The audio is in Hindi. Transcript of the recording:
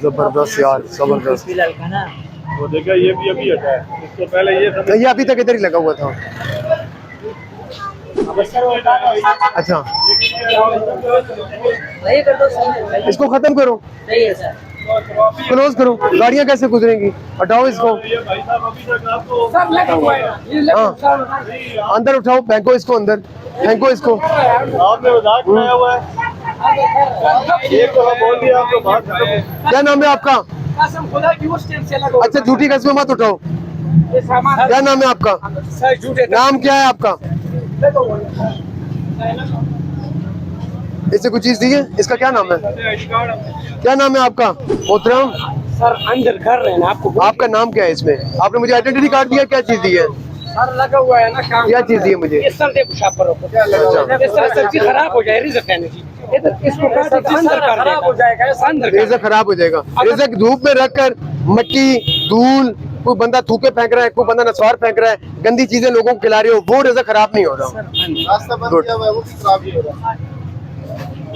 जबरदस्त यार, जबरदस्त। वो देखा ये भी अभी हटा है, इसको पहले ये सब ये अभी तक इधर ही लगा हुआ था। अच्छा, इसको खत्म करो, क्लोज करो। गाड़ियाँ कैसे गुजरेंगी? हटाओ इसको। ये भाई साहब अभी तक आपको सब लगा हुआ है। हाँ, अंदर उठाओ, फेंको इसको अंदर, फेंको इसको। आपने मजाक बनाया हुआ है। ये तो हम बोल दिया आपको बात खत्म। क्या नाम है आपका? कसम खुदा की उस टाइम से लगा हुआ अच्छा, झूठी कस्में मत उठाओ। ये सामान क्या नाम है आपका? सर झूठे नाम क्या है आपका? इससे कुछ चीज दी है? इसका क्या नाम है? क्या नाम है आपका मोहतरम? सर अंदर कर रहे हैं ना आपको। आपका नाम क्या है इसमें? आपने मुझे आइडेंटिटी कार्ड दिया, क्या चीज दी है? सर लगा हुआ है ना काम। क्या चीज दी है मुझे? ये सर दे पेशाब पर रखो। ये सर सब्जी खराब हो जाए रिजक है नहीं। इसको काट के अंदर कर खराब हो जाएगा, अंदर रेज़र खराब हो जाएगा। रेज़र धूप में रखकर मट्टी, धूल, कोई बंदा थूके फेंक रहा है, कोई बंदा नस्वार फेंक रहा है, गंदी चीजें लोगों को खिला रहे हो, वो रेज़र खराब नहीं हो रहा। रास्ता बंद किया हुआ है, वो भी खराब ही हो रहा है।